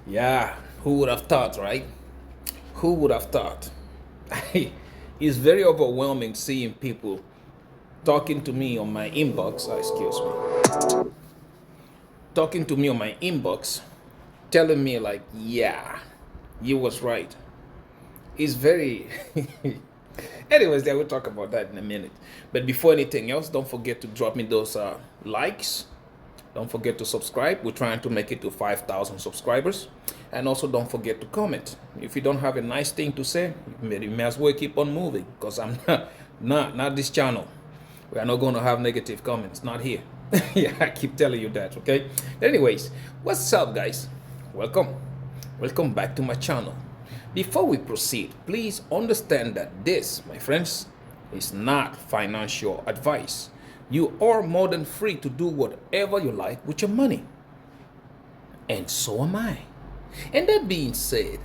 Yeah, who would have thought, right? Who would have thought? It's very overwhelming seeing people talking to me on my inbox. Excuse me. Talking to me on my inbox, telling me like, "Yeah, you was right." It's very. Anyways, then we'll talk about that in a minute. But before anything else, don't forget to drop me those likes. Don't forget to subscribe. We're trying to make it to 5,000 subscribers. And also don't forget to comment. If you don't have a nice thing to say, you may as well keep on moving, because I'm not this channel. We are not going to have negative comments. Not here. Yeah, I keep telling you that, okay? Anyways, what's up, guys? Welcome. Welcome back to my channel. Before we proceed, please understand that this, my friends, is not financial advice. You are more than free to do whatever you like with your money. And so am I. And that being said,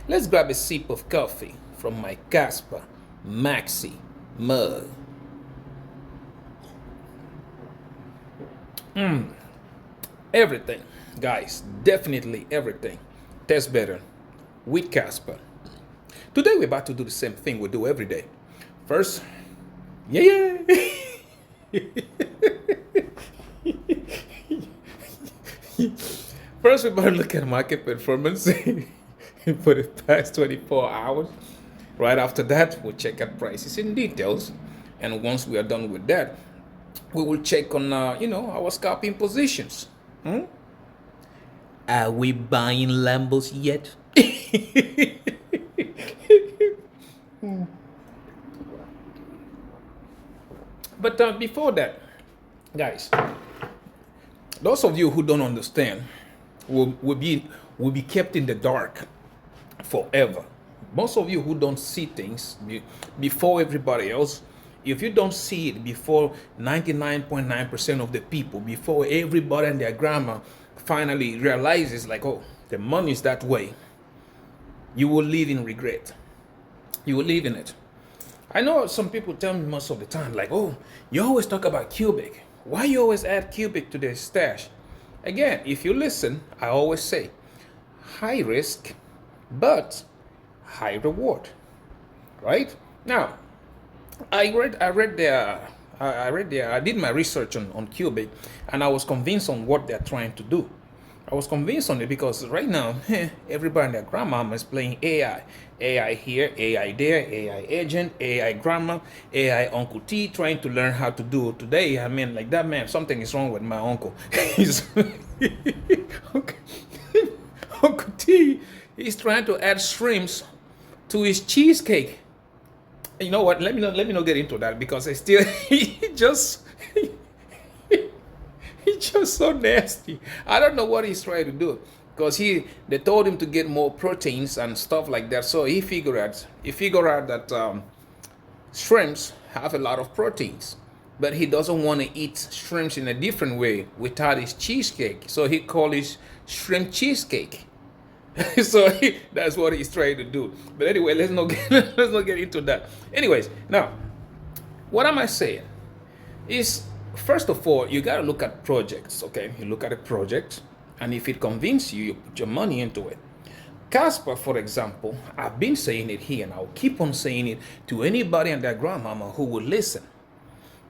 let's grab a sip of coffee from my Kaspa Maxi mug. Everything, guys, definitely everything tastes better with Kaspa. Today we're about to do the same thing we do every day. First, yeah. First, we're about to look at market performance for the past 24 hours. Right after that, we'll check out prices in details. And once we are done with that, we will check on, our scalping positions. Are we buying Lambos yet? But before that, guys, those of you who don't understand will be kept in the dark forever. Most of you who don't see things before everybody else, if you don't see it before 99.9% of the people, before everybody and their grandma finally realizes like, oh, the money is that way, you will live in regret. You will live in it. I know some people tell me most of the time, like, oh, you always talk about cubic. Why you always add cubic to the stash? Again, if you listen, I always say, high risk, but high reward, right? Now, I did my research on cubic, and I was convinced on what they're trying to do. I was convinced on it because right now, everybody and their grandmama is playing AI. AI here, AI there, AI agent, AI grandma, AI Uncle T, trying to learn how to do it today. I mean, like that man, something is wrong with my uncle. He's Uncle T is trying to add shrimps to his cheesecake. You know what? Let me not get into that, because I still he's just so nasty. I don't know what he's trying to do, because they told him to get more proteins and stuff like that. So he figured out that shrimps have a lot of proteins, but he doesn't want to eat shrimps in a different way without his cheesecake. So he called it shrimp cheesecake. So that's what he's trying to do. But anyway, let's not get into that. Anyways, now what am I saying is, first of all, you got to look at projects. Okay, you look at a project, and if it convinces you, you put your money into it. Kaspa, for example, I've been saying it here, and I'll keep on saying it to anybody and their grandmama who will listen.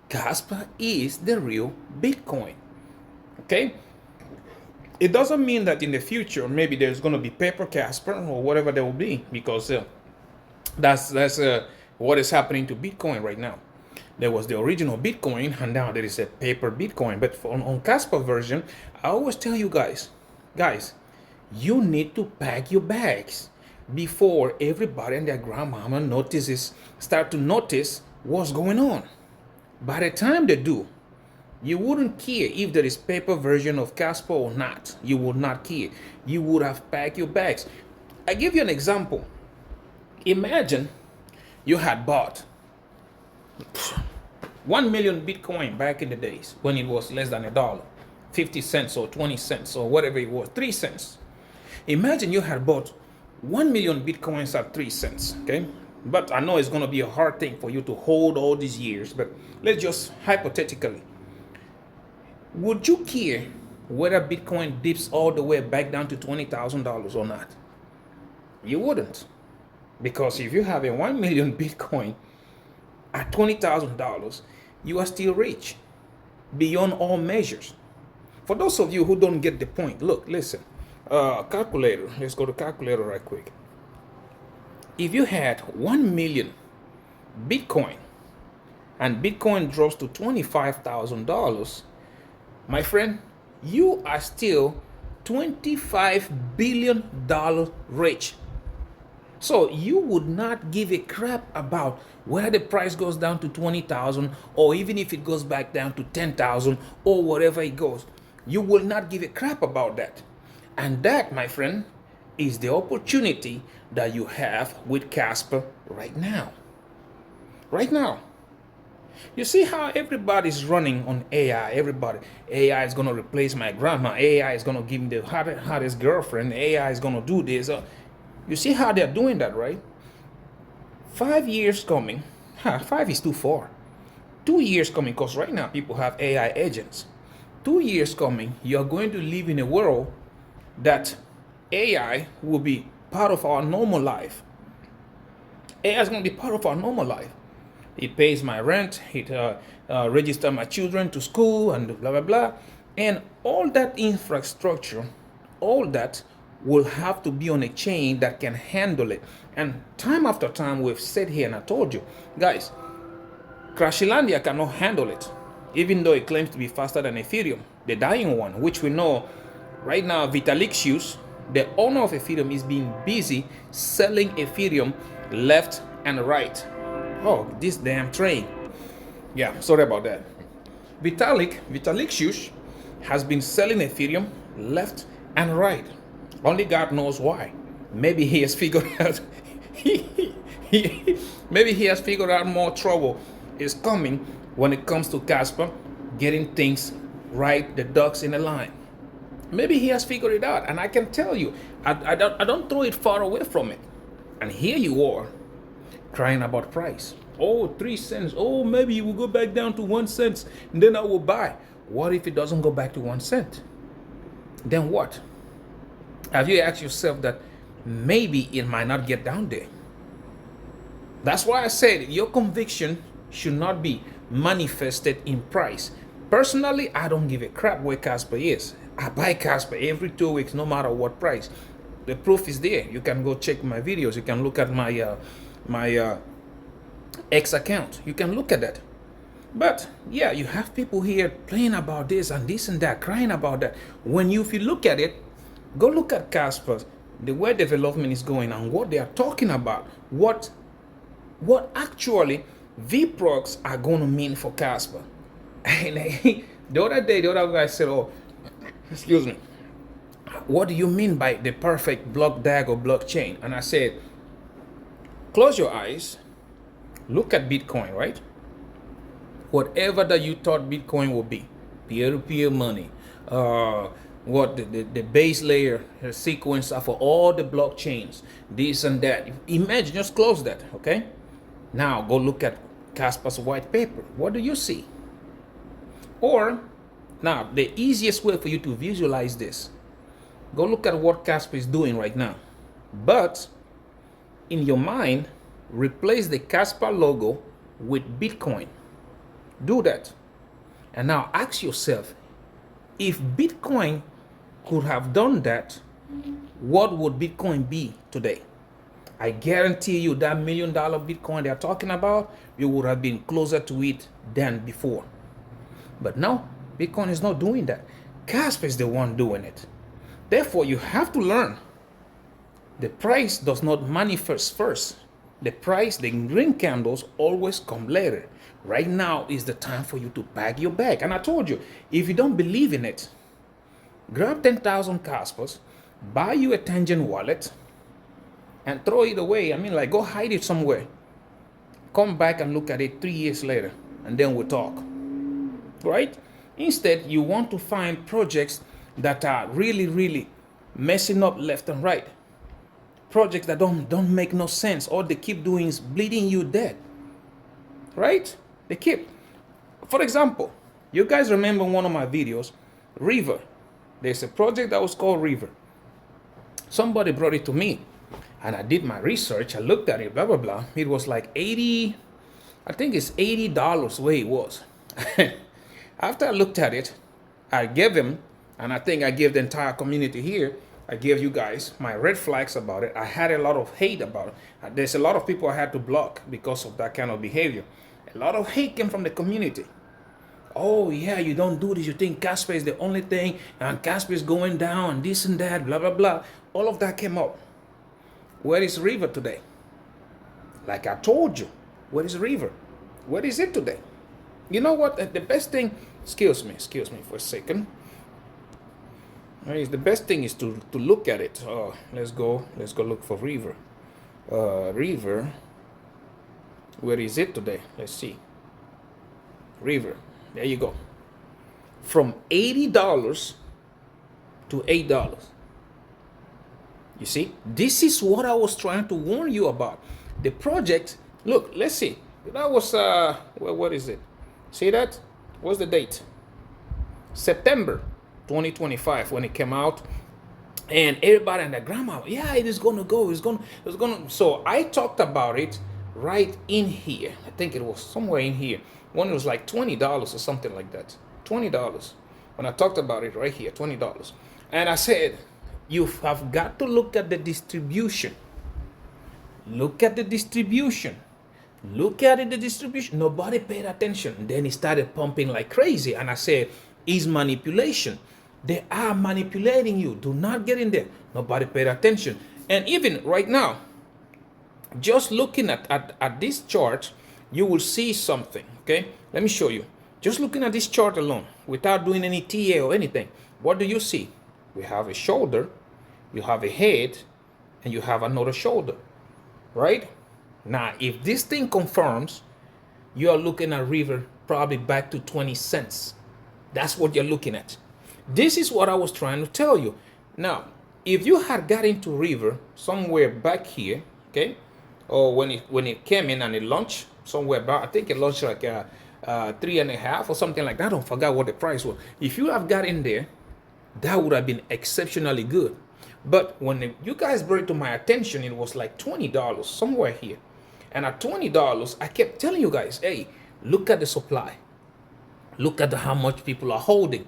Kaspa is the real Bitcoin. Okay. It doesn't mean that in the future maybe there's going to be paper Kaspa or whatever there will be, because that's what is happening to Bitcoin right now. There was the original Bitcoin, and now there is a paper Bitcoin. But on Kaspa version, I always tell you guys, you need to pack your bags before everybody and their grandmama start to notice what's going on. By the time they do, you wouldn't care if there is paper version of Kaspa or not. You would not care. You would have packed your bags. I give you an example. Imagine you had bought 1 million Bitcoin back in the days when it was less than $1, 50 cents or 20 cents or whatever it was, 3 cents. Imagine you had bought 1 million Bitcoins at 3 cents, okay? But I know it's going to be a hard thing for you to hold all these years, but let's just hypothetically. Would you care whether Bitcoin dips all the way back down to $20,000 or not? You wouldn't. Because if you have a 1 million Bitcoin at $20,000, you are still rich beyond all measures. For those of you who don't get the point, look, listen, calculator, let's go to calculator right quick. If you had 1 million Bitcoin and Bitcoin drops to $25,000, my friend, you are still $25 billion rich. So you would not give a crap about whether the price goes down to 20,000 or even if it goes back down to 10,000 or whatever it goes. You will not give a crap about that. And that, my friend, is the opportunity that you have with Kaspa right now. Right now. You see how everybody's running on AI. Everybody, AI is going to replace my grandma. AI is going to give me the hottest girlfriend. AI is going to do this. You see how they're doing that, right? 5 years coming. 5 is too far. 2 years coming, because right now people have AI agents. 2 years coming, you're going to live in a world that AI will be part of our normal life. AI is going to be part of our normal life. It pays my rent, it registers my children to school, and blah, blah, blah. And all that infrastructure, all that will have to be on a chain that can handle it. And time after time, we've said here, and I told you, guys, Crashilandia cannot handle it, even though it claims to be faster than Ethereum, the dying one, which we know right now, Vitalik, the owner of Ethereum, is being busy selling Ethereum left and right. Oh, this damn train. Yeah, sorry about that. Vitalik has been selling Ethereum left and right. Only God knows why. Maybe he has figured out maybe he has figured out more trouble is coming when it comes to Kaspa getting things right, the ducks in a line. Maybe he has figured it out, and I can tell you, I don't throw it far away from it. And here you are crying about price. Oh, 3 cents. Oh, maybe it will go back down to 1 cent, and then I will buy. What if it doesn't go back to 1 cent? Then what? Have you asked yourself that maybe it might not get down there? That's why I said your conviction should not be manifested in price. Personally, I don't give a crap where Kaspa is. I buy Kaspa every 2 weeks, no matter what price. The proof is there. You can go check my videos. You can look at my X account. You can look at that. But yeah, you have people here playing about this and that, crying about that. If you look at it, go look at Kaspa, the way development is going and what they are talking about, what actually VPROCs are going to mean for Kaspa. And the other guy said, oh, excuse me, what do you mean by the perfect block DAG or blockchain? And I said, close your eyes, look at Bitcoin, right? Whatever that you thought Bitcoin would be, peer-to-peer money, what the base layer sequence for all the blockchains, this and that. Imagine, just close that, okay? Now go look at Kaspa's white paper. What do you see? Or, now the easiest way for you to visualize this, go look at what Kaspa is doing right now. But in your mind, replace the Kaspa logo with Bitcoin. Do that. And now ask yourself, if Bitcoin could have done that, what would Bitcoin be today? I guarantee you that $1 million Bitcoin they're talking about, you would have been closer to it than before. But no, Bitcoin is not doing that. Kaspa is the one doing it. Therefore, you have to learn. The price does not manifest first. The price, the green candles always come later. Right now is the time for you to pack your bag. And I told you, if you don't believe in it, grab 10,000 Kaspas, buy you a Tangent wallet, and throw it away. I mean, like, go hide it somewhere. Come back and look at it 3 years later, and then we'll talk. Right? Instead, you want to find projects that are really, really messing up left and right. Projects that don't make no sense. All they keep doing is bleeding you dead. Right? They keep. For example, you guys remember one of my videos, River. There's a project that was called River. Somebody brought it to me, and I did my research. I looked at it, blah, blah, blah. It was like 80, I think it's $80 where it was. After I looked at it, I gave him, and I think I gave the entire community here, I gave you guys my red flags about it. I had a lot of hate about it. There's a lot of people I had to block because of that kind of behavior. A lot of hate came from the community. Oh yeah, you don't do this. You think Kaspa is the only thing, and Kaspa is going down, and this and that, blah, blah, blah. All of that came up. Where is River today? Like I told you, where is River? Where is it today? You know what? The best thing, excuse me for a second. The best thing is to look at it. Let's go look for River. River, where is it today? Let's see. River, there you go. From $80 to $8. You see, this is what I was trying to warn you about. The project, look, let's see. That was, what is it? See that? What's the date? September 2025 when it came out. And everybody and their grandma, yeah, it is going to go. It's going to. So I talked about it right in here. I think it was somewhere in here. One was like $20 or something like that. $20. When I talked about it right here, $20. And I said, you have got to look at the distribution. Look at the distribution. Look at it, the distribution. Nobody paid attention. Then it started pumping like crazy. And I said, it's manipulation. They are manipulating you. Do not get in there. Nobody paid attention. And even right now, just looking at this chart, you will see something. Okay, let me show you. Just looking at this chart alone, without doing any TA or anything, what do you see? We have a shoulder, you have a head, and you have another shoulder, right? Now, if this thing confirms, you are looking at River probably back to 20 cents. That's what you're looking at. This is what I was trying to tell you. Now, if you had got into River somewhere back here, okay, or when it came in and it launched somewhere back, I think it launched like 3.5 or something like that. I don't forget what the price was. If you have got in there, that would have been exceptionally good. But when you guys brought it to my attention, it was like $20 somewhere here. And at $20, I kept telling you guys, hey, look at the supply. Look at how much people are holding.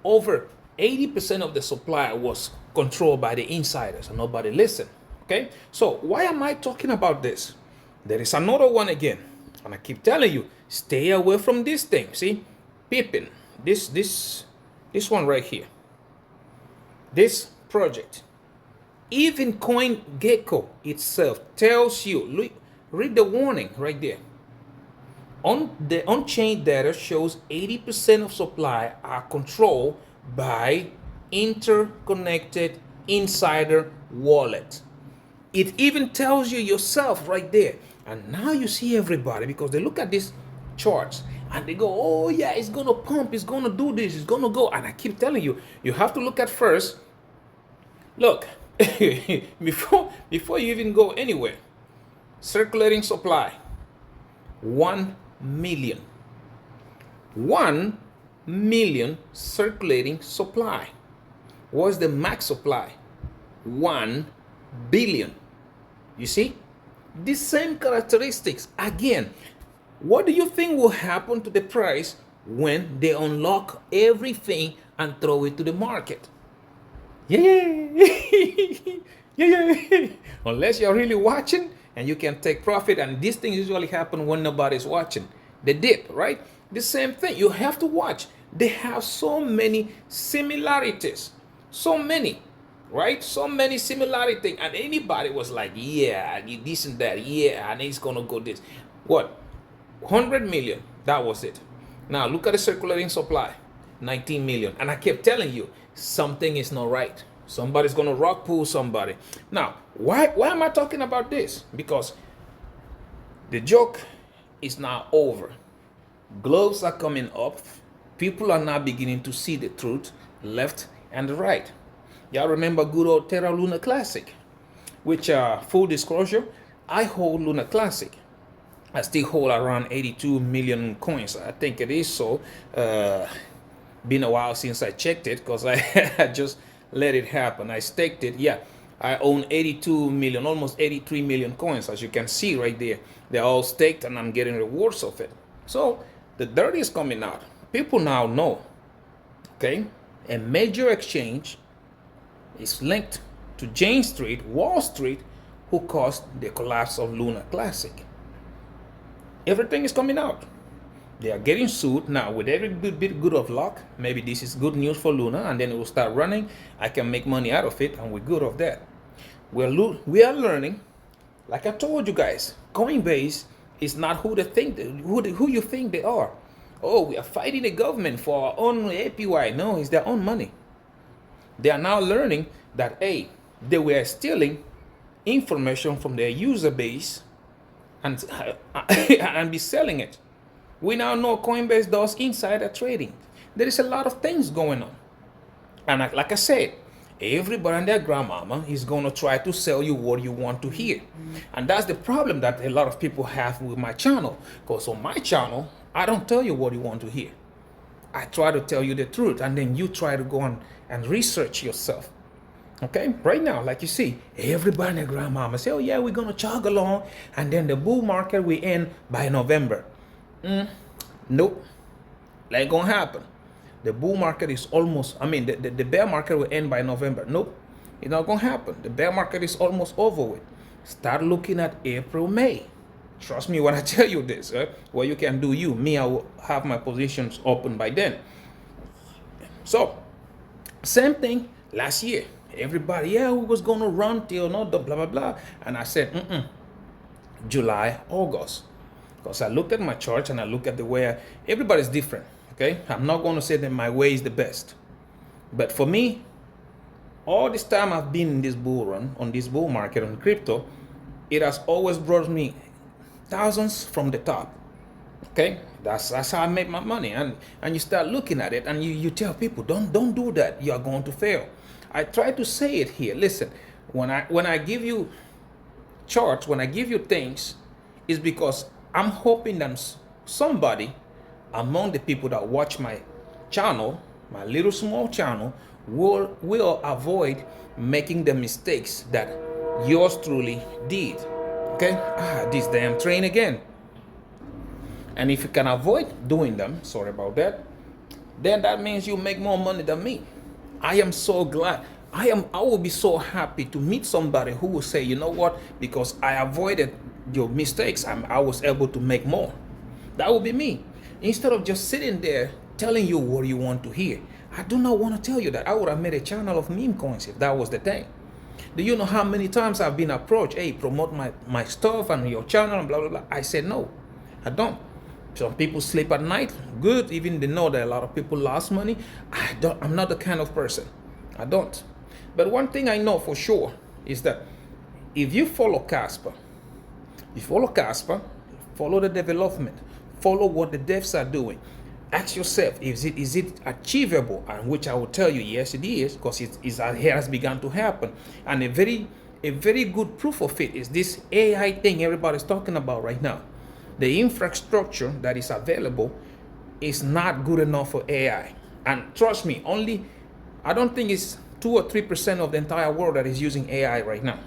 Over 80% of the supply was controlled by the insiders and nobody listened. Okay, so why am I talking about this? There is another one again, and I keep telling you, stay away from this thing. See, Pippin, this one right here, this project, even CoinGecko itself tells you. Read the warning right there. The on-chain data shows 80% of supply are controlled by interconnected insider wallet. It even tells you yourself right there. And now you see everybody, because they look at these charts and they go, oh yeah, it's going to pump, it's going to do this, it's going to go. And I keep telling you, you have to look at first. Look, before you even go anywhere, circulating supply, 1 million. 1 million circulating supply. What's the max supply? 1 billion. You see? The same characteristics. Again, what do you think will happen to the price when they unlock everything and throw it to the market? Yeah. Yeah. Unless you're really watching and you can take profit, and these things usually happen when nobody's watching. The dip, right? The same thing. You have to watch. They have so many similarities. So many, right? So many similarities. And anybody was like, yeah, this and that. Yeah, and it's going to go this. What? 100 million. That was it. Now, look at the circulating supply. 19 million. And I kept telling you, something is not right. Somebody's going to rock pull somebody. Now, why am I talking about this? Because the joke is now over. Gloves are coming up. People are now beginning to see the truth, left and right. Y'all remember good old Terra Luna Classic, which, full disclosure, I hold Luna Classic. I still hold around 82 million coins. I think it is so. Been a while since I checked it because I I just let it happen. I staked it. Yeah, I own 82 million, almost 83 million coins, as you can see right there. They're all staked, and I'm getting rewards of it. So the dirt is coming out. People now know. Okay, a major exchange is linked to Jane Street, Wall Street, who caused the collapse of Luna Classic. Everything is coming out. They are getting sued now. With every bit good of luck, maybe this is good news for Luna, and then it will start running. I can make money out of it, and we're good of that. We are learning. Like I told you guys, Coinbase is not who they think who you think they are. Oh, we are fighting the government for our own APY. No, it's their own money. They are now learning that hey, they were stealing information from their user base and and be selling it. We now know Coinbase does insider trading. There is a lot of things going on. And like I said, everybody and their grandmama is going to try to sell you what you want to hear. And that's the problem that a lot of people have with my channel. Because on my channel, I don't tell you what you want to hear. I try to tell you the truth, and then you try to go on and research yourself. Okay, right now, like you see, everybody and their grandmama say, oh yeah, we're going to chug along, and then the bull market will end by November. Nope, that ain't gonna happen. The bull market is almost, the bear market will end by November. Nope, it's not gonna happen. The bear market is almost over with. Start looking at April, May. Trust me when I tell you this. Well, you can do you. Me, I will have my positions open by then. So, same thing last year. Everybody, yeah, we was gonna run till no blah blah blah, and I said, July, August. Because I looked at my chart and I look at the way everybody's different. Okay, I'm not going to say that my way is the best, but for me, all this time I've been in this bull run, on this bull market on crypto, it has always brought me thousands from the top. Okay, that's how I make my money. And you start looking at it, and you tell people, don't do that. You are going to fail. I try to say it here. Listen, when I give you charts, when I give you things, is because I'm hoping that somebody among the people that watch my channel, my little small channel, will avoid making the mistakes that yours truly did. Okay? This damn train again. And if you can avoid doing them, sorry about that, then that means you make more money than me. I am so glad. I will be so happy to meet somebody who will say, you know what, because I avoided your mistakes, I was able to make more. That would be me. Instead of just sitting there telling you what you want to hear. I do not want to tell you that. I would have made a channel of meme coins if that was the thing. Do you know how many times I've been approached, hey, promote my stuff and your channel and blah blah blah. I said no, I don't. Some people sleep at night, good, even they know that a lot of people lost money. I'm not the kind of person. I don't. But one thing I know for sure is that if you follow Kaspa, follow the development, follow what the devs are doing. Ask yourself, is it achievable? And which I will tell you, yes, it is, because it has begun to happen. And a very good proof of it is this AI thing everybody's talking about right now. The infrastructure that is available is not good enough for AI. And trust me, I don't think it's 2 or 3% of the entire world that is using AI right now.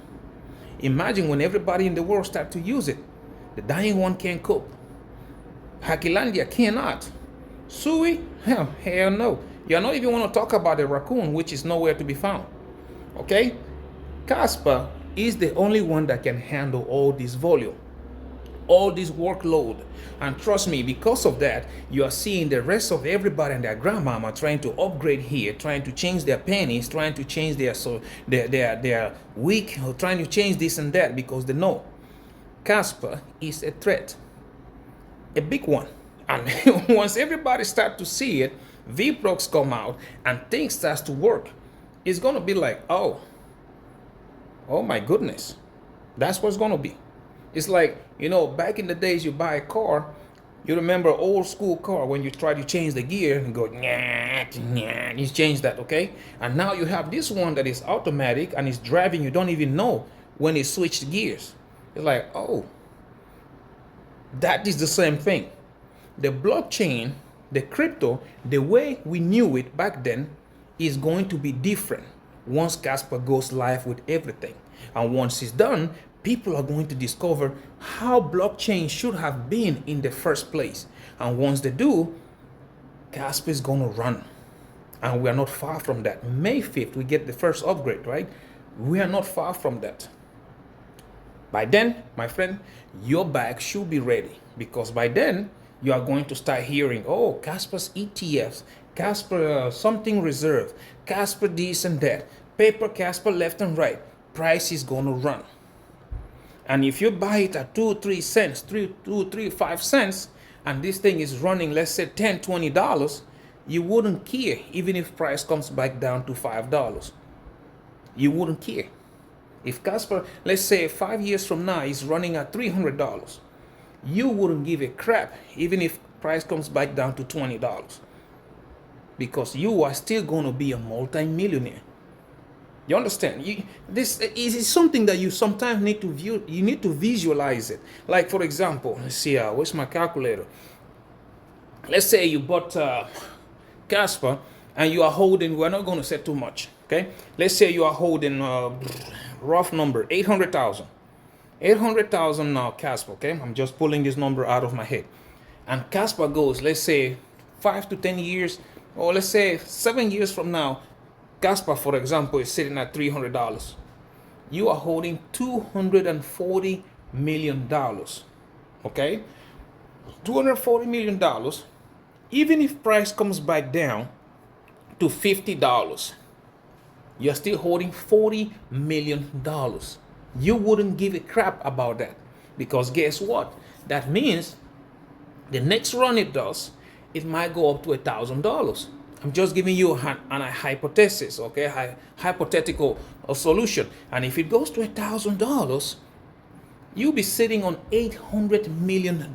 Imagine when everybody in the world start to use it. The dying one can't cope. Hakilandia cannot. Sui? Hell no. You don't even want to talk about the raccoon, which is nowhere to be found. Okay? Kaspa is the only one that can handle all this volume, all this workload. And trust me, because of that, you are seeing the rest of everybody and their grandmama trying to upgrade here, trying to change their pennies, trying to change their week, or trying to change this and that, because they know Kaspa is a threat, a big one. And once everybody start to see it, VPROX come out and things starts to work, it's gonna be like, oh my goodness, that's what's gonna be. It's like, back in the days you buy a car, you remember old school car when you try to change the gear and go, you change that, okay? And now you have this one that is automatic and it's driving, you don't even know when it switched gears. It's like, oh, that is the same thing. The blockchain the crypto, the way we knew it back then, is going to be different once Kaspa goes live with everything. And once it's done, people are going to discover how blockchain should have been in the first place. And once they do, Kaspa is going to run. And we are not far from that. May 5th, we get the first upgrade, right? We are not far from that. By then, my friend, your bag should be ready, because by then you are going to start hearing, oh, Kaspa's ETFs, Kaspa something reserve, Kaspa this and that, paper Kaspa left and right. Price is going to run. And if you buy it at 2-3 cents, 5 cents, and this thing is running, let's say $10-20, you wouldn't care even if price comes back down to $5. You wouldn't care. If Kaspa, let's say 5 years from now, is running at $300, you wouldn't give a crap even if price comes back down to $20, because you are still going to be a multi-millionaire. You understand? This is something that you sometimes need to view. You need to visualize it. Like, for example, let's see, where's my calculator? Let's say you bought Kaspa and you are holding, we're not going to say too much, okay? Let's say you are holding, rough number, 800,000. 800,000 now Kaspa, okay? I'm just pulling this number out of my head. And Kaspa goes, let's say 5 to 10 years, or let's say 7 years from now, Kaspa, for example, is sitting at $300. You are holding $240 million, okay? $240 million. Even if price comes back down to $50, you're still holding $40 million. You wouldn't give a crap about that, because guess what? That means the next run it does, it might go up to $1,000. I'm just giving you a hypothesis, okay? Hypothetical solution. And if it goes to $1,000, you'll be sitting on $800 million.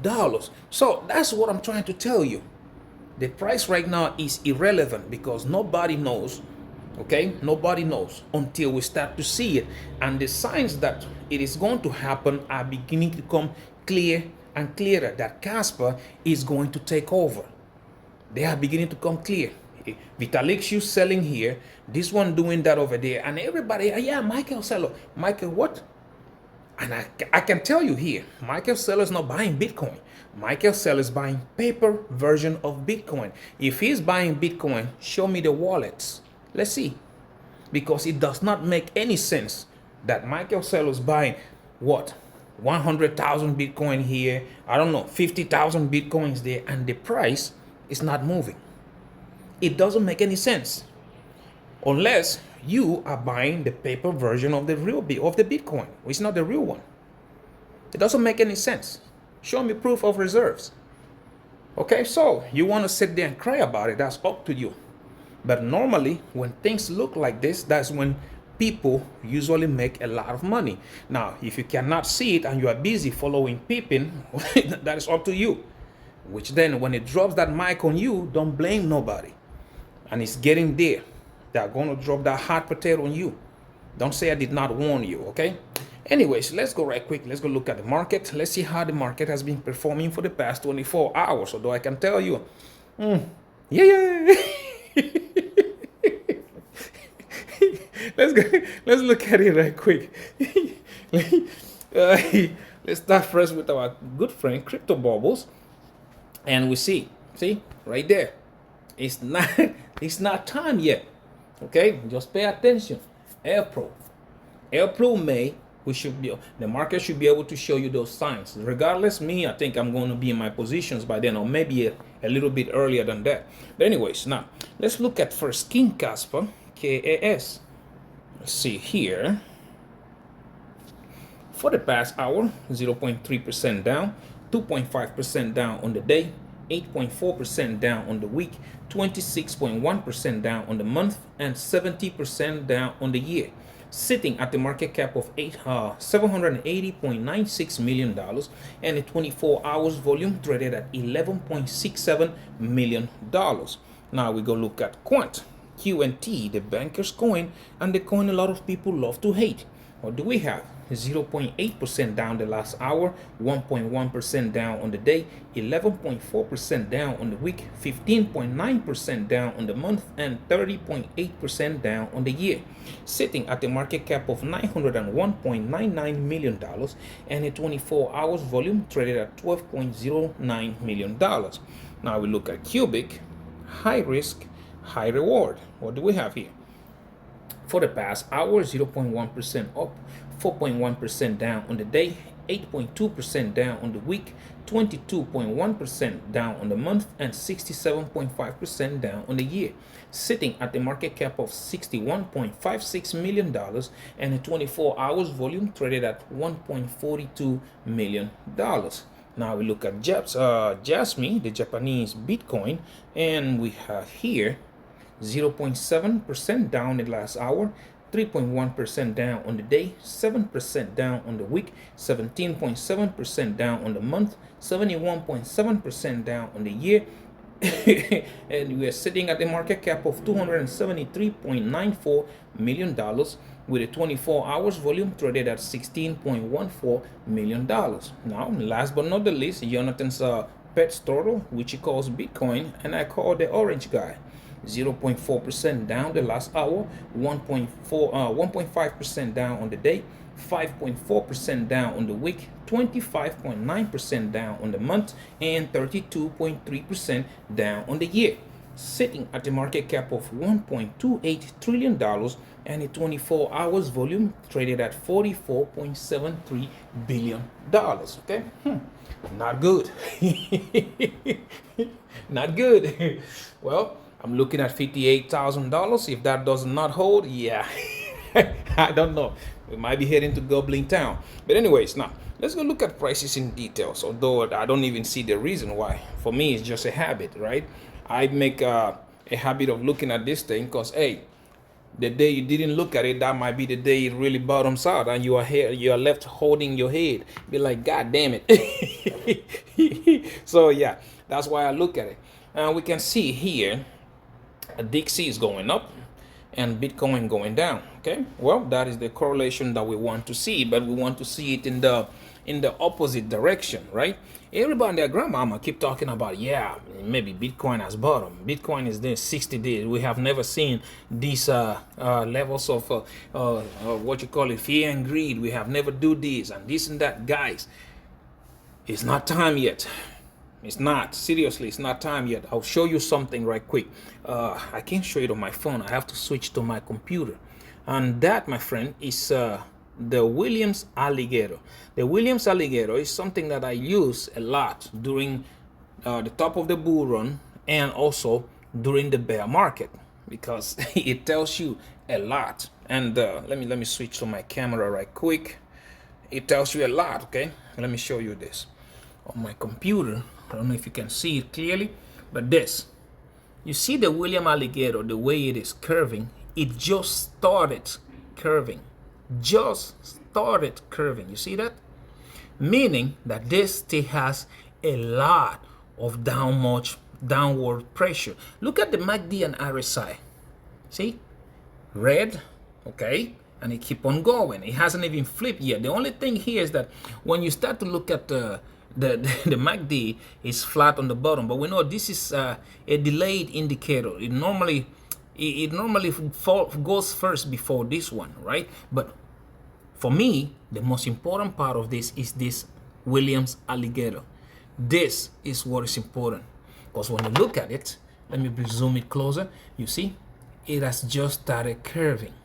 So that's what I'm trying to tell you. The price right now is irrelevant, because nobody knows, okay? Nobody knows until we start to see it. And the signs that it is going to happen are beginning to come clear and clearer, that Kaspa is going to take over. They are beginning to come clear. Vitalik you selling here, this one doing that over there, and everybody, yeah, Michael Seller. Michael what? And I can tell you here, Michael Seller is not buying Bitcoin. Michael Seller is buying paper version of Bitcoin. If he's buying Bitcoin, show me the wallets. Let's see. Because it does not make any sense that Michael Seller is buying what? 100,000 Bitcoin here, I don't know, 50,000 Bitcoins there, and the price is not moving. It doesn't make any sense unless you are buying the paper version of the real of the Bitcoin, which is not the real one. It doesn't make any sense. Show me proof of reserves. Okay, so you want to sit there and cry about it, that's up to you. But normally when things look like this, that's when people usually make a lot of money. Now, if you cannot see it and you are busy following Pippin, that is up to you. Which then when it drops that mic on you, don't blame nobody. And it's getting there. They're going to drop that hot potato on you. Don't say I did not warn you, okay? Anyways, let's go right quick. Let's go look at the market. Let's see how the market has been performing for the past 24 hours. Although I can tell you, yeah. Let's look at it right quick. Let's start first with our good friend, Crypto Bubbles. And we see right there. It's not time yet. Okay, just pay attention. April, May, the market should be able to show you those signs. Regardless, me, I think I'm going to be in my positions by then, or maybe a little bit earlier than that. But anyways, now let's look at first King Kaspa, KAS. Let's see here. For the past hour, 0.3% down, 2.5% down on the day, 8.4% down on the week, 26.1% down on the month, and 70% down on the year, sitting at the market cap of $780.96 million and a 24 hours volume traded at $11.67 million. Now we go look at Quant, QNT, the banker's coin, and the coin a lot of people love to hate. What do we have? 0.8% down the last hour, 1.1% down on the day, 11.4% down on the week, 15.9% down on the month, and 30.8% down on the year, sitting at a market cap of $901.99 million and a 24 hours volume traded at $12.09 million. Now we look at cubic, high risk, high reward. What do we have here? For the past hour, 0.1% up, 4.1% down on the day, 8.2% down on the week, 22.1% down on the month, and 67.5% down on the year, sitting at the market cap of $61.56 million and a 24 hours volume traded at $1.42 million. Now we look at Jasmy, the Japanese Bitcoin, and we have here 0.7% down in the last hour, 3.1% down on the day, 7% down on the week, 17.7% down on the month, 71.7% down on the year, and we are sitting at the market cap of $273.94 million with a 24 hours volume traded at $16.14 million. Now, last but not the least, Jonathan's pet turtle, which he calls Bitcoin, and I call the orange guy. 0.4% down the last hour, 1.5% down on the day, 5.4% down on the week, 25.9% down on the month, and 32.3% down on the year, sitting at a market cap of $1.28 trillion and a 24 hours volume traded at $44.73 billion. Okay? Not good. Not good. Well, I'm looking at $58,000. If that does not hold, yeah, I don't know. We might be heading to Goblin Town. But anyways, now let's go look at prices in details. Although I don't even see the reason why. For me, it's just a habit, right? I make a habit of looking at this thing because, hey, the day you didn't look at it, that might be the day it really bottoms out, and you are left holding your head. Be like, God damn it. So yeah, that's why I look at it. And we can see here. Dixie is going up and Bitcoin going down. Okay, well, that is the correlation that we want to see, but we want to see it in the opposite direction, right? Everybody and their grandmama keep talking about, yeah, maybe Bitcoin has bottom. Bitcoin is there 60 days. We have never seen these levels of what you call it, fear and greed. We have never do this and this and that. Guys, it's not time yet. It's not. Seriously, it's not time yet. I'll show you something right quick. I can't show it on my phone. I have to switch to my computer. And that, my friend, is the Williams alligator. The Williams alligator is something that I use a lot during the top of the bull run and also during the bear market because it tells you a lot. And let me switch to my camera right quick. It tells you a lot. Okay, let me show you this on my computer. I don't know if you can see it clearly, but this, you see the William alligator, the way it is curving, it just started curving. Just started curving. You see that? Meaning that this still has a lot of downward pressure. Look at the MACD and RSI. See? Red, okay? And it keep on going. It hasn't even flipped yet. The only thing here is that when you start to look at the MACD is flat on the bottom, but we know this is a delayed indicator. It normally goes first before this one, right? But for me, the most important part of this is this Williams alligator. This is what is important because when you look at it, let me zoom it closer. You see, it has just started curving,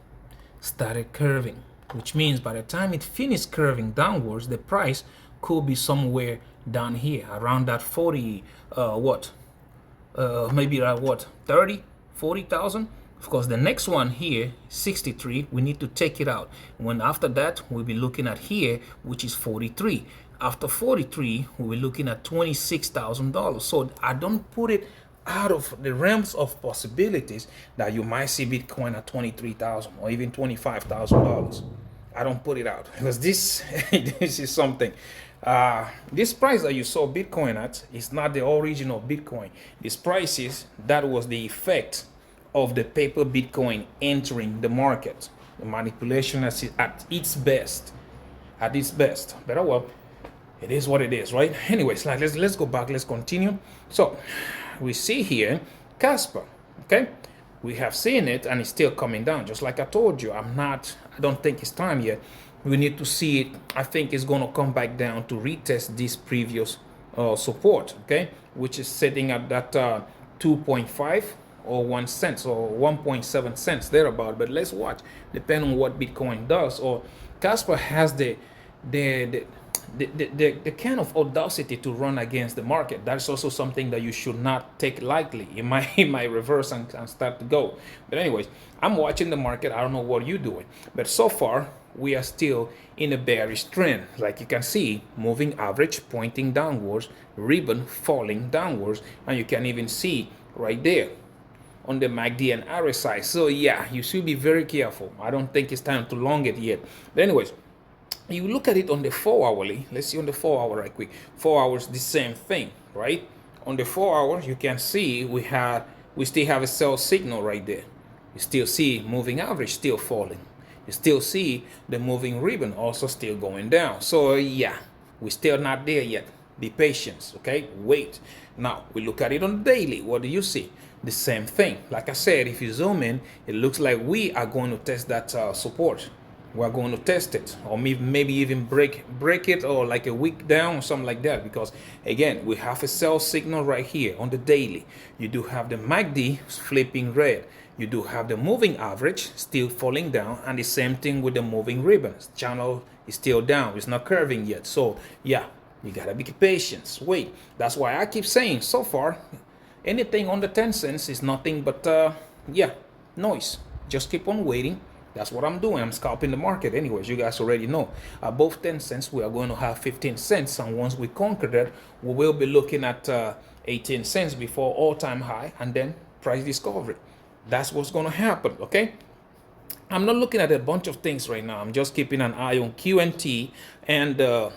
which means by the time it finished curving downwards, the price could be somewhere down here around that 40 maybe around what 40,000. Of course, the next one here 63, we need to take it out. When after that we'll be looking at here, which is 43. After 43 we'll be looking at $26,000. So I don't put it out of the realms of possibilities that you might see Bitcoin at 23,000 or even $25,000. I don't put it out because this is something. This price that you saw Bitcoin at is not the original Bitcoin. This price that was the effect of the paper Bitcoin entering the market. The manipulation at its best. at its best. But oh well, it is what it is, right? Anyways, like let's go back. Let's continue. So we see here Kaspa. Okay, we have seen it and it's still coming down. Just like I told you, I don't think it's time yet. We need to see it. I think it's going to come back down to retest this previous support, okay, which is sitting at that 2.5 or 1 cent or 1.7 cents thereabout. But let's watch, depending on what Bitcoin does. Or Kaspa has the kind of audacity to run against the market. That's also something that you should not take lightly. It might reverse and start to go. But anyways, I'm watching the market. I don't know what you're doing, but so far we are still in a bearish trend. Like you can see, moving average pointing downwards, ribbon falling downwards, and you can even see right there on the MACD and RSI. So yeah, you should be very careful. I don't think it's time to long it yet. But anyways, you look at it on the 4-hourly. Let's see on the 4-hour right quick. 4 hours, the same thing, right? On the 4 hours, you can see we still have a sell signal right there. You still see moving average still falling. You still see the moving ribbon also still going down. So yeah, we're still not there yet. Be patient, okay? Wait. Now we look at it on the daily. What do you see? The same thing. Like I said, if you zoom in, it looks like we are going to test that support. We're going to test it, or maybe even break it, or like a week down or something like that, because again, we have a sell signal right here on the daily. You do have the MACD flipping red. You do have the moving average still falling down, and the same thing with the moving ribbons. Channel is still down. It's not curving yet. So yeah, you gotta be patient. Wait. That's why I keep saying so far, anything under 10 cents is nothing but yeah, noise. Just keep on waiting. That's what I'm doing. I'm scalping the market. Anyways, you guys already know. Above 10 cents, we are going to have 15 cents. And once we conquer that, we will be looking at 18 cents before all-time high, and then price discovery. That's what's going to happen, okay? I'm not looking at a bunch of things right now. I'm just keeping an eye on QNT and the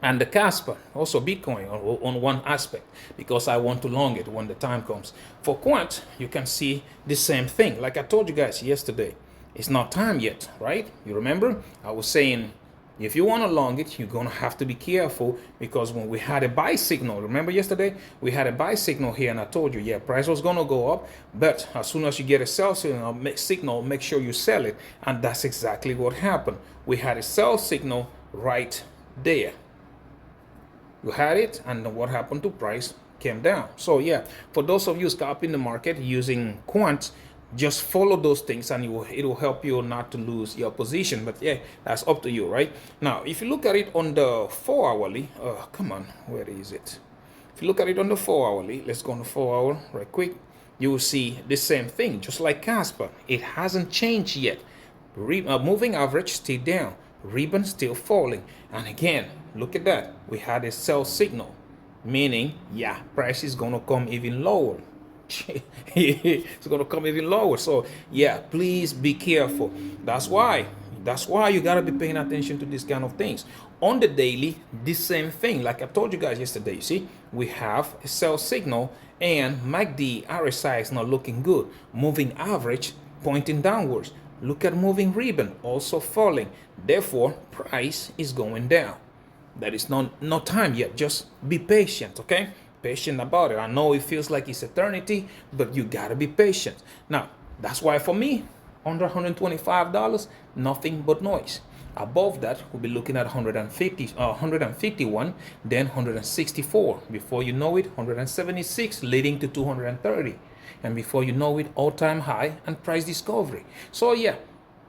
Kaspa, also Bitcoin on one aspect, because I want to long it when the time comes. For Quant, you can see the same thing. Like I told you guys yesterday, it's not time yet, right? You remember? I was saying, if you want to long it, you're going to have to be careful, because when we had a buy signal, remember yesterday? We had a buy signal here, and I told you, yeah, price was going to go up, but as soon as you get a sell signal, make sure you sell it. And that's exactly what happened. We had a sell signal right there. You had it, and what happened to price? Came down. So yeah, for those of you scalping the market using Quant, just follow those things, and it will help you not to lose your position. But yeah, that's up to you, right? Now, if you look at it on the 4-hourly, come on, where is it? If you look at it on the 4-hourly, let's go on the 4-hour right quick. You will see the same thing, just like Kaspa. It hasn't changed yet. Moving average still down, ribbon still falling, and again, look at that. We had a sell signal, meaning yeah, price is gonna come even lower. It's gonna come even lower. So yeah, please be careful. That's why you gotta be paying attention to these kind of things. On the daily, the same thing. Like I told you guys yesterday, you see, we have a sell signal, and MACD RSI is not looking good. Moving average pointing downwards. Look at moving ribbon also falling. Therefore, price is going down. That is not time yet. Just be patient, okay? Patient about it. I know it feels like it's eternity, but you gotta be patient. Now, that's why for me, under $125, nothing but noise. Above that, we'll be looking at 151, then 164. Before you know it, 176, leading to 230. And before you know it, all-time high and price discovery. So yeah,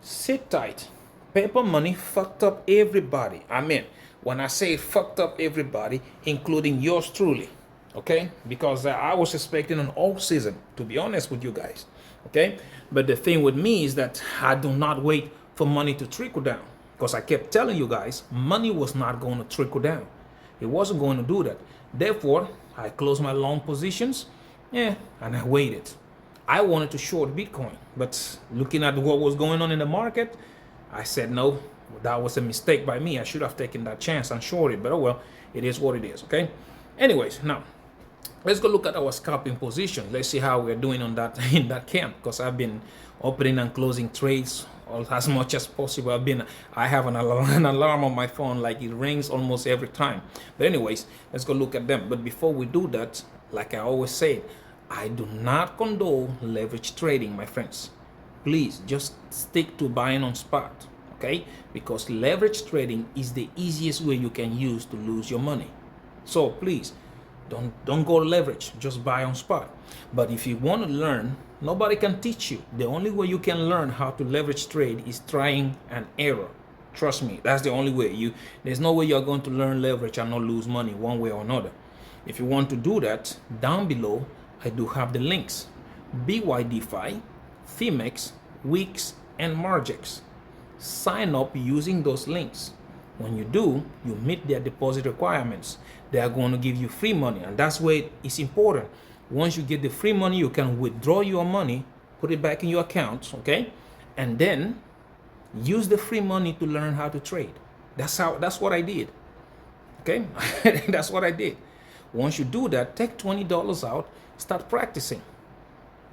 sit tight. Paper money fucked up everybody. I mean, when I say fucked up everybody, including yours truly. Okay, because I was expecting an all season, to be honest with you guys. Okay, but the thing with me is that I do not wait for money to trickle down, because I kept telling you guys money was not going to trickle down. It wasn't going to do that. Therefore, I closed my long positions, and I waited. I wanted to short Bitcoin, but looking at what was going on in the market, I said no. That was a mistake by me. I should have taken that chance and shorted, but oh well, it is what it is. Okay. Anyways, now let's go look at our scalping position. Let's see how we're doing on that in that camp, because I've been opening and closing trades as much as possible. I have an alarm on my phone, like it rings almost every time. But anyways, let's go look at them. But before we do that, like I always say, I do not condone leverage trading, my friends. Please just stick to buying on spot, okay? Because leverage trading is the easiest way you can use to lose your money. So please, don't go leverage, just buy on spot. But if you want to learn, nobody can teach you. The only way you can learn how to leverage trade is trying and error. Trust me, that's the only way. There's no way you're going to learn leverage and not lose money one way or another. If you want to do that, down below I do have the links: Bydfi, Phemex, Wix, and Margex. Sign up using those links. When you do, you meet their deposit requirements. They are going to give you free money, and that's why it's important. Once you get the free money, you can withdraw your money, put it back in your account, okay? And then use the free money to learn how to trade. That's what I did. Okay? That's what I did. Once you do that, take $20 out, start practicing.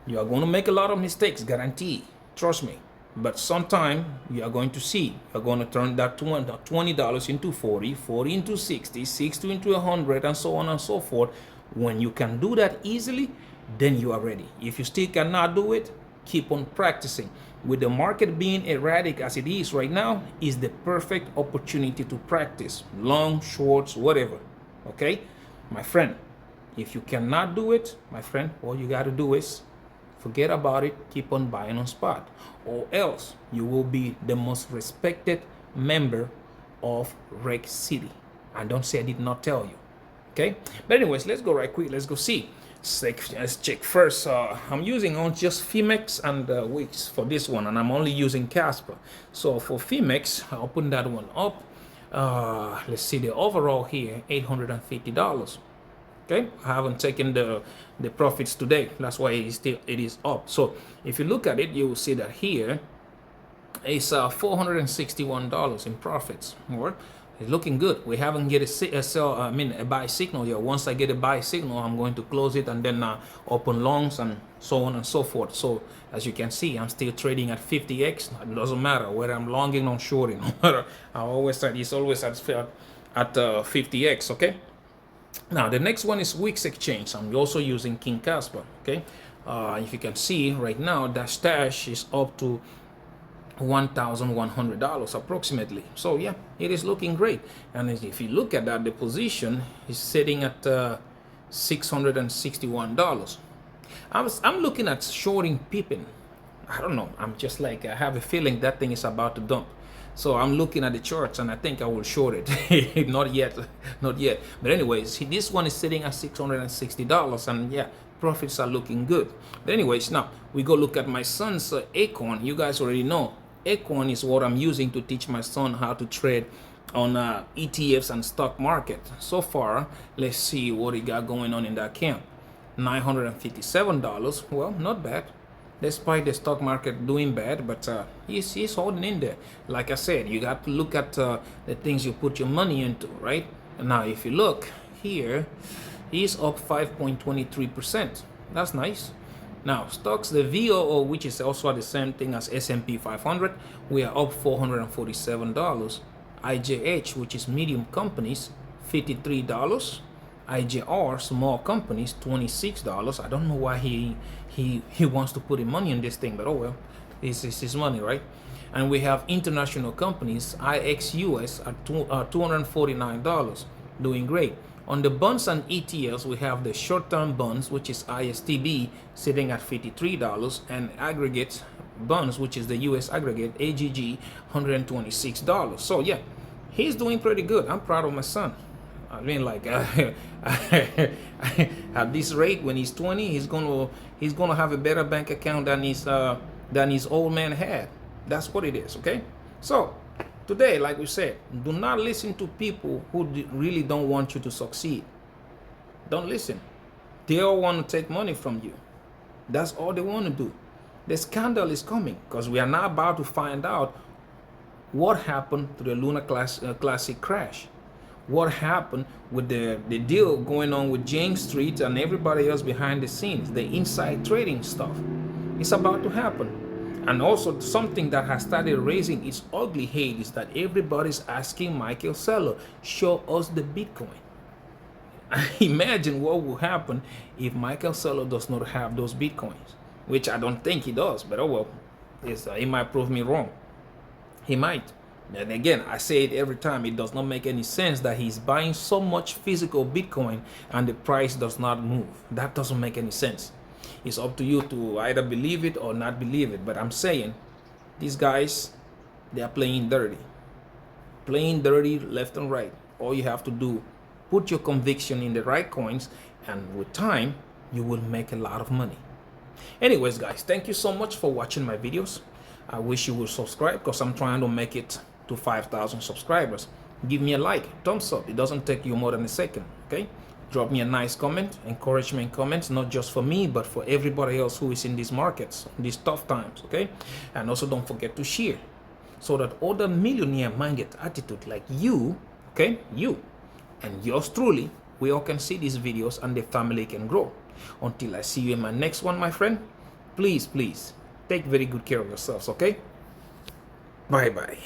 You are going to make a lot of mistakes, guarantee. Trust me. But sometime you are going to see, you're going to turn that $20 into 40, 40 into 60, 60 into 100, and so on and so forth. When you can do that easily, then you are ready. If you still cannot do it, keep on practicing. With the market being erratic as it is right now, is the perfect opportunity to practice. Long, shorts, whatever. Okay? My friend, if you cannot do it, my friend, all you got to do is forget about it, keep on buying on spot, or else you will be the most respected member of Reg City. And don't say I did not tell you. Okay? But anyways, let's go right quick. Let's go see. Let's check first. I'm using on just Phemex and Wix for this one, and I'm only using Kaspa. So for Phemex, I'll open that one up. Let's see the overall here, $850. Okay, I haven't taken the profits today. That's why it is up. So if you look at it, you will see that here it's $461 in profits. Or it's looking good. We haven't get a buy signal yet. Once I get a buy signal, I'm going to close it and then open longs and so on and so forth. So as you can see, I'm still trading at 50x. It doesn't matter whether I'm longing or shorting. I always said it's always at 50x. Okay. Now the next one is Wix Exchange. I'm also using King Kaspa. Okay. If you can see right now, that stash is up to $1,100 approximately. So yeah, it is looking great. And if you look at that, the position is sitting at $661. I'm looking at shorting Pippin. I don't know. I'm just like, I have a feeling that thing is about to dump. So I'm looking at the charts and I think I will short it. Not yet. But anyways, this one is sitting at $660, and yeah, profits are looking good. But anyways, now we go look at my son's Acorn. You guys already know Acorn is what I'm using to teach my son how to trade on ETFs and stock market. So far, let's see what he got going on in that account. $957. Well, not bad, despite the stock market doing bad, but he's holding in there. Like I said, you got to look at the things you put your money into, right? And now if you look here, he's up 5.23%. That's nice. Now stocks, the VOO, which is also the same thing as S&P 500, we are up $447. IJH, which is medium companies, $53. IJR, small companies, $26. I don't know why he wants to put in money in this thing, but oh well, it's his money, right? And we have international companies, IXUS at $249, doing great. On the bonds and ETFs, we have the short-term bonds, which is ISTB, sitting at $53, and aggregate bonds, which is the US aggregate, AGG, $126. So yeah, he's doing pretty good. I'm proud of my son. I mean, like at this rate, when he's 20, he's gonna have a better bank account than his old man had. That's what it is. Okay. So today, like we said, do not listen to people who really don't want you to succeed. Don't listen. They all want to take money from you. That's all they want to do. The scandal is coming because we are now about to find out what happened to the Luna Classic crash. What happened with the deal going on with James Street and everybody else behind the scenes, the inside trading stuff. It's about to happen. And also something that has started raising its ugly head is that everybody's asking Michael Saylor, show us the Bitcoin. Imagine what will happen if Michael Saylor does not have those Bitcoins, which I don't think he does, but oh well, he might prove me wrong. He might. And again, I say it every time, it does not make any sense that he's buying so much physical Bitcoin and the price does not move. That doesn't make any sense. It's up to you to either believe it or not believe it. But I'm saying, these guys, they are playing dirty. Playing dirty left and right. All you have to do, put your conviction in the right coins, and with time, you will make a lot of money. Anyways, guys, thank you so much for watching my videos. I wish you would subscribe because I'm trying to make it to 5,000 subscribers. Give me a like, thumbs up. It doesn't take you more than a second, okay? Drop me a nice comment, encouragement comments, not just for me, but for everybody else who is in these markets, these tough times, okay? And also don't forget to share so that other millionaire-minded attitude like you, okay, you and yours truly, we all can see these videos and the family can grow. Until I see you in my next one, my friend, please, please, take very good care of yourselves, okay? Bye-bye.